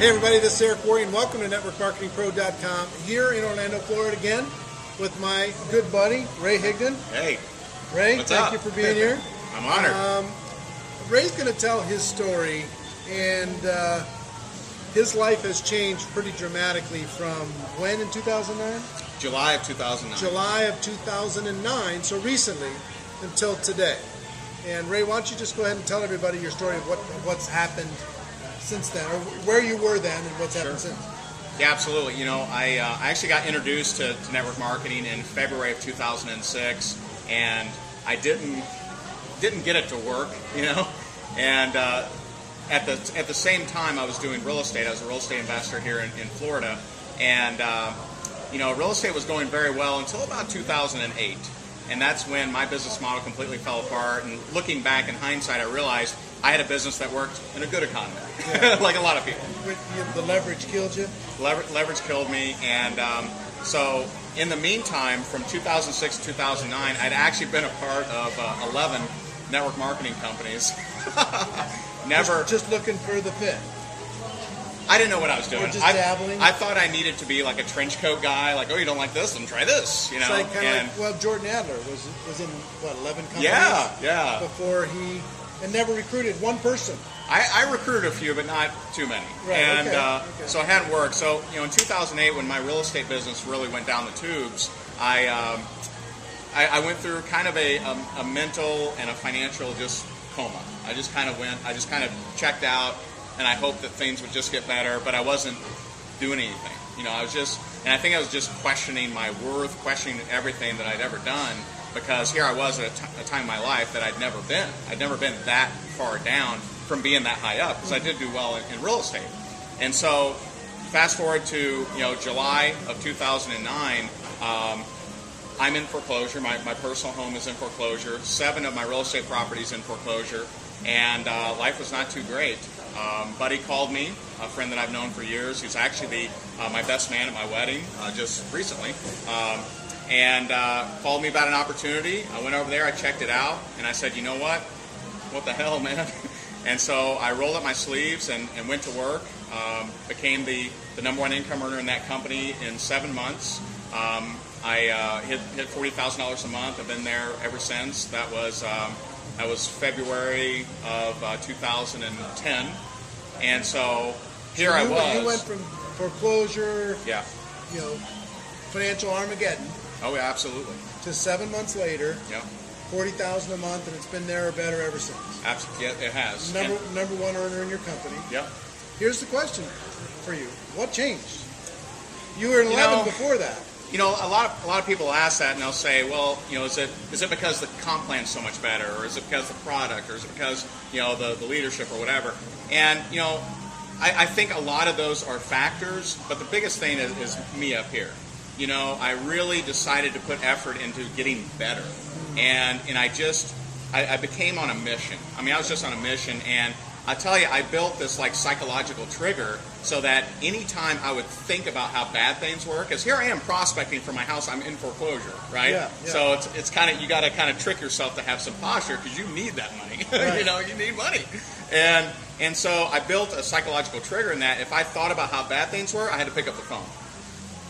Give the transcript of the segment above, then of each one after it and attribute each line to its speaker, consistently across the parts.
Speaker 1: Hey everybody, this is Eric Worre, and welcome to NetworkMarketingPro.com here in Orlando, Florida again with my good buddy, Ray Higdon.
Speaker 2: Hey.
Speaker 1: Ray,
Speaker 2: what's
Speaker 1: thank
Speaker 2: up?
Speaker 1: you for being here.
Speaker 2: I'm honored.
Speaker 1: Ray's going to tell his story, and his life has changed pretty dramatically from when in 2009?
Speaker 2: July of 2009.
Speaker 1: July of 2009, so recently until today. And Ray, why don't you just go ahead and tell everybody your story of what's happened since then, or where you were then and what's happened since.
Speaker 2: Yeah, absolutely. You know, I actually got introduced to network marketing in February of 2006, and I didn't get it to work, you know. And at the same time, I was doing real estate. I was a real estate investor here in Florida, and you know, real estate was going very well until about 2008, and that's when my business model completely fell apart. And looking back in hindsight, I realized I had a business that worked in a good economy, yeah. Like a lot of people.
Speaker 1: The leverage killed you?
Speaker 2: Leverage killed me, and so in the meantime, from 2006 to 2009, I'd actually been a part of 11 network marketing companies. Never.
Speaker 1: Just looking for the fit.
Speaker 2: I didn't know what I was doing.
Speaker 1: Or just dabbling?
Speaker 2: I thought I needed to be like a trench coat guy, like, oh, you don't like this, then try this, you know.
Speaker 1: It's like well, Jordan Adler was in, what, 11 companies?
Speaker 2: Yeah.
Speaker 1: Before and never recruited one person.
Speaker 2: I recruited a few, but not too many.
Speaker 1: Right,
Speaker 2: and
Speaker 1: okay.
Speaker 2: So it hadn't worked. So, you know, in 2008, when my real estate business really went down the tubes, I went through kind of a mental and a financial just coma. I just kind of checked out, and I hoped that things would just get better, but I wasn't doing anything. You know, I think I was just questioning my worth, questioning everything that I'd ever done, because here I was at a time in my life that I'd never been. I'd never been that far down from being that high up, because I did do well in real estate. And so, fast forward to, you know, July of 2009, I'm in foreclosure. My personal home is in foreclosure. 7 of my real estate properties in foreclosure, and life was not too great. Buddy called me, a friend that I've known for years. He's actually my best man at my wedding just recently, and called me about an opportunity. I went over there, I checked it out, and I said, you know what? What the hell, man? And so I rolled up my sleeves and went to work. Became the number one income earner in that company in 7 months. I hit $40,000 a month. I've been there ever since. That was February of 2010, and so here I was.
Speaker 1: You went from foreclosure,
Speaker 2: yeah,
Speaker 1: you know, financial Armageddon.
Speaker 2: Oh yeah, absolutely.
Speaker 1: To 7 months later,
Speaker 2: yeah,
Speaker 1: $40,000 a month, and it's been there or better ever since.
Speaker 2: Absolutely, yeah, it has.
Speaker 1: Number one earner in your company.
Speaker 2: Yeah.
Speaker 1: Here's the question for you: what changed? You were 11 before that.
Speaker 2: You know, a lot of people ask that, and they'll say, well, you know, is it because the comp plan's so much better, or is it because the product, or is it because, you know, the leadership or whatever? And, you know, I think a lot of those are factors, but the biggest thing is me up here. You know, I really decided to put effort into getting better, and I became on a mission. I mean, I was just on a mission, and I tell you, I built this like psychological trigger so that anytime I would think about how bad things were, because here I am prospecting for my house, I'm in foreclosure, right?
Speaker 1: Yeah.
Speaker 2: So it's kind of, you got to kind of trick yourself to have some posture, because you need that money. Right. You know, you need money, and so I built a psychological trigger in that if I thought about how bad things were, I had to pick up the phone.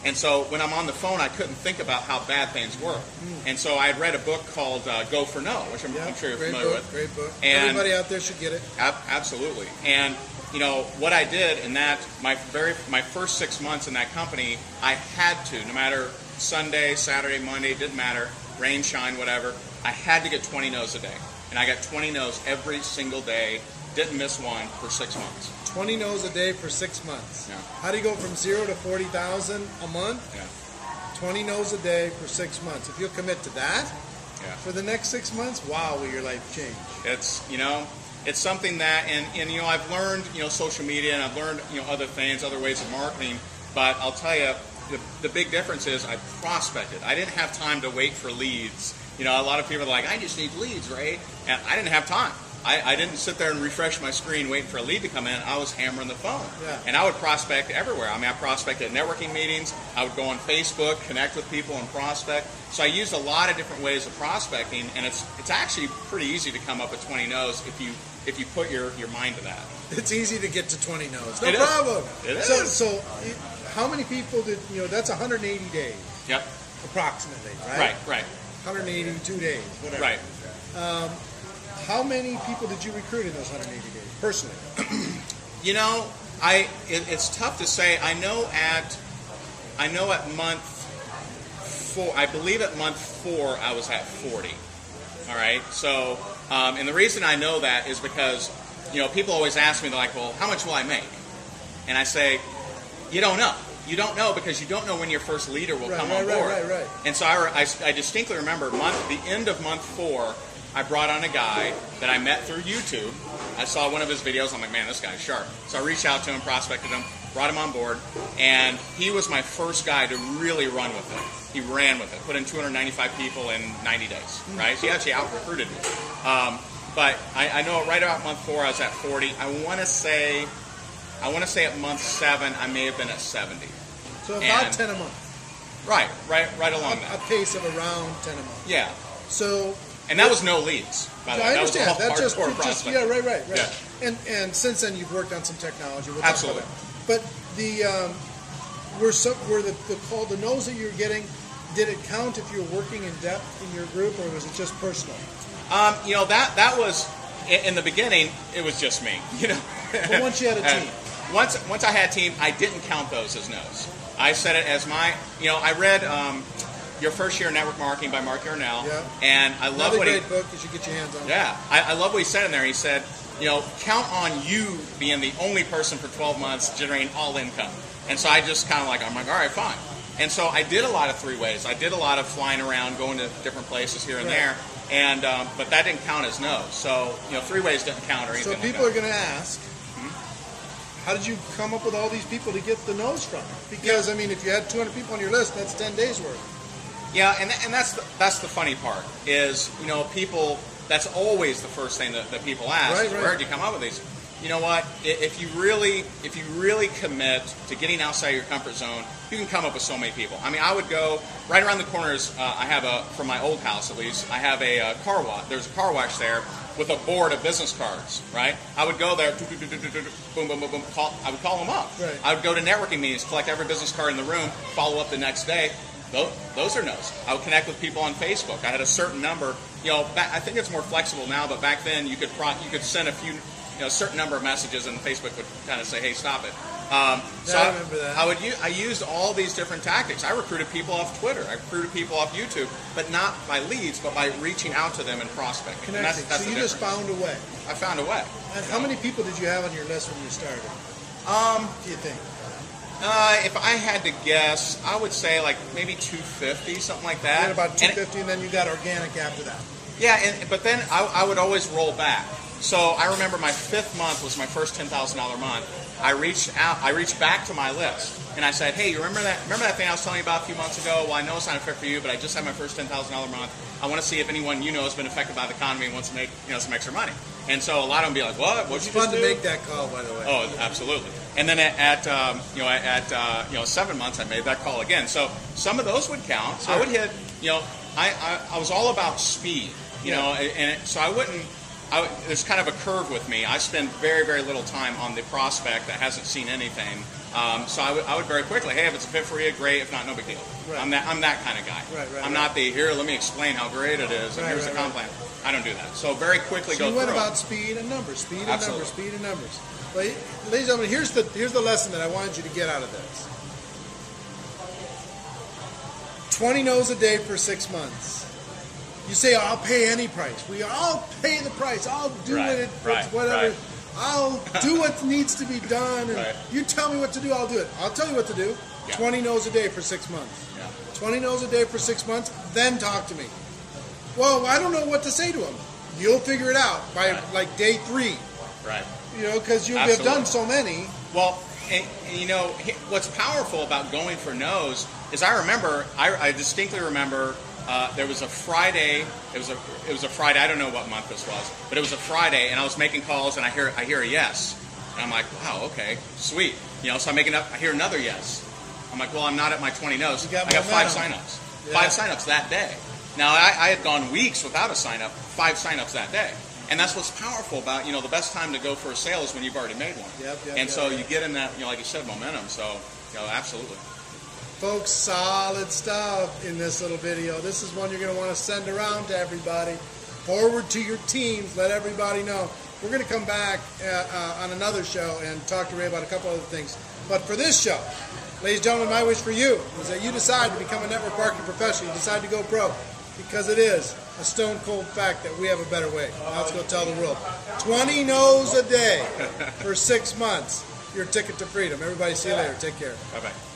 Speaker 2: And so when I'm on the phone, I couldn't think about how bad things were. And so I had read a book called Go for No, which I'm sure you're familiar with.
Speaker 1: Great book.
Speaker 2: And
Speaker 1: everybody out there should get it.
Speaker 2: Absolutely. And, you know, what I did in that, my first 6 months in that company, I had to, no matter Sunday, Saturday, Monday, didn't matter, rain, shine, whatever, I had to get 20 no's a day. And I got 20 no's every single day, didn't miss one for 6 months.
Speaker 1: 20 no's a day for 6 months.
Speaker 2: Yeah.
Speaker 1: How do you go from 0 to 40,000 a month?
Speaker 2: Yeah.
Speaker 1: 20 no's a day for 6 months. If you'll commit to that for the next 6 months, wow, will your life change?
Speaker 2: It's, you know, it's something that, and you know, I've learned, you know, social media, and I've learned, you know, other things, other ways of marketing, but I'll tell you, the big difference is I prospected. I didn't have time to wait for leads. You know, a lot of people are like, I just need leads, right? And I didn't have time. I didn't sit there and refresh my screen waiting for a lead to come in. I was hammering the phone.
Speaker 1: Yeah.
Speaker 2: And I would prospect everywhere. I mean, I prospected at networking meetings. I would go on Facebook, connect with people, and prospect. So I used a lot of different ways of prospecting, and it's actually pretty easy to come up with 20 no's if you put your mind to that.
Speaker 1: It's easy to get to 20 no's. No
Speaker 2: It is.
Speaker 1: problem.
Speaker 2: It is.
Speaker 1: So how many people did, that's 180 days,
Speaker 2: Yep.
Speaker 1: approximately, right?
Speaker 2: Right.
Speaker 1: 182 days, whatever.
Speaker 2: Right.
Speaker 1: How many people did you recruit in those 180 days, personally?
Speaker 2: It's tough to say. I know at month 4, I believe at month 4 I was at 40. All right. So, and the reason I know that is because, people always ask me, they're like, well, how much will I make? And I say, you don't know. You don't know because you don't know when your first leader will come on board.
Speaker 1: Right.
Speaker 2: And so I distinctly remember the end of month 4, I brought on a guy that I met through YouTube. I saw one of his videos. I'm like, man, this guy's sharp. So I reached out to him, prospected him, brought him on board, and he was my first guy to really run with it. He ran with it, put in 295 people in 90 days, right? So he actually out-recruited me. But I know right about month 4, I was at 40. I want to say at month 7, I may have been at 70.
Speaker 1: So about 10 a month.
Speaker 2: Right along that.
Speaker 1: A pace of around 10 a month.
Speaker 2: Yeah.
Speaker 1: So...
Speaker 2: And that was no leads, by the way.
Speaker 1: I understand.
Speaker 2: That was
Speaker 1: That's
Speaker 2: hardcore prospecting.
Speaker 1: yeah, right.
Speaker 2: Yeah.
Speaker 1: And since then you've worked on some technology. We'll
Speaker 2: Absolutely.
Speaker 1: Talk about that. But were the no's that you were getting, did it count if you were working in depth in your group, or was it just personal?
Speaker 2: That was in the beginning. It was just me.
Speaker 1: But once you had a team.
Speaker 2: Once I had a team, I didn't count those as no's. I said it as my. I read. Your First Year in Network Marketing by Mark Yarnell, and I love what
Speaker 1: great book. You should get your hands on it.
Speaker 2: Yeah, I love what he said in there. He said, count on you being the only person for 12 months generating all income. And so I just kind of I'm like, all right, fine. And so I did a lot of 3 ways. I did a lot of flying around, going to different places here and there, and but that didn't count as no. So 3 ways didn't count or anything.
Speaker 1: So people are going to ask, how did you come up with all these people to get the no's from? Because if you had 200 people on your list, that's 10 days worth.
Speaker 2: Yeah, and that's the funny part is, people, that's always the first thing that people ask.
Speaker 1: Right.
Speaker 2: Where did you come up with these? You know what? If you really commit to getting outside your comfort zone, you can come up with so many people. I would go right around the corners. I have from my old house at least, I have a car wash. There's a car wash there with a board of business cards, right? I would go there, boom, boom, boom, boom, I would call them up.
Speaker 1: Right.
Speaker 2: I would go to networking meetings, collect every business card in the room, follow up the next day. Those are no's. I would connect with people on Facebook. I had a certain number. I think it's more flexible now, but back then you could send a certain number of messages, and Facebook would kind of say, "Hey, stop it." So
Speaker 1: I remember that.
Speaker 2: I used all these different tactics. I recruited people off Twitter. I recruited people off YouTube, but not by leads, but by reaching out to them and prospecting.
Speaker 1: Connecting.
Speaker 2: And that's
Speaker 1: so you
Speaker 2: the
Speaker 1: just found a way.
Speaker 2: I found a way.
Speaker 1: And how many people did you have on your list when you started? Do you think?
Speaker 2: If I had to guess, I would say maybe 250, something like that.
Speaker 1: You had about 250, and then you got organic after that.
Speaker 2: Yeah, but then I would always roll back. So I remember my 5th month was my first $10,000 month. I reached back to my list, and I said, hey, you remember that thing I was telling you about a few months ago? Well, I know it's not a fit for you, but I just had my first $10,000 month. I want to see if anyone has been affected by the economy and wants to make some extra money. And so a lot of them be like, what? What'd you just do?
Speaker 1: It's fun to make that call, by the way.
Speaker 2: Oh, absolutely. And then at 7 months, I made that call again. So some of those would count. Sure. I would hit. I was all about speed. So I wouldn't. There's kind of a curve with me. I spend very, very little time on the prospect that hasn't seen anything. So I would very quickly, hey, if it's a fit for you, great. If not, no big deal.
Speaker 1: Right.
Speaker 2: I'm that kind of guy.
Speaker 1: Right,
Speaker 2: I'm not the here. Let me explain how great it is, and here's the comp plan. I don't do that. So very quickly
Speaker 1: so
Speaker 2: go
Speaker 1: you went
Speaker 2: through.
Speaker 1: About speed and numbers, speed and
Speaker 2: Absolutely.
Speaker 1: numbers, speed and numbers. Well, ladies and gentlemen, here's the lesson that I wanted you to get out of this. 20 no's a day for 6 months. You say, I'll pay any price. I'll pay the price. I'll do whatever.
Speaker 2: Right.
Speaker 1: I'll do what needs to be done. And you tell me what to do, I'll do it. I'll tell you what to do. Yeah. 20 no's a day for 6 months.
Speaker 2: Yeah.
Speaker 1: 20 no's a day for 6 months, then talk to me. Well, I don't know what to say to them. You'll figure it out by day 3.
Speaker 2: Right.
Speaker 1: Because you have done so many.
Speaker 2: Well, and what's powerful about going for no's is I distinctly remember there was a Friday. It was a Friday. I don't know what month this was, but it was a Friday, and I was making calls, and I hear a yes, and I'm like, wow, okay, sweet. So I'm making up. I hear another yes. I'm like, well, I'm not at my 20 no's. I got 5 signups. Yeah. 5 signups that day. Now I had gone weeks without a sign up. 5 signups that day. And that's what's powerful about, the best time to go for a sale is when you've already made one. You get in that, like you said, momentum. So, absolutely.
Speaker 1: Folks, solid stuff in this little video. This is one you're going to want to send around to everybody. Forward to your teams. Let everybody know. We're going to come back on another show and talk to Ray about a couple other things. But for this show, ladies and gentlemen, my wish for you is that you decide to become a network marketing professional. You decide to go pro. Because it is a stone cold fact that we have a better way. Now let's go tell the world. 20 no's a day for 6 months. Your ticket to freedom. Everybody, see you later. Take care.
Speaker 2: Bye-bye.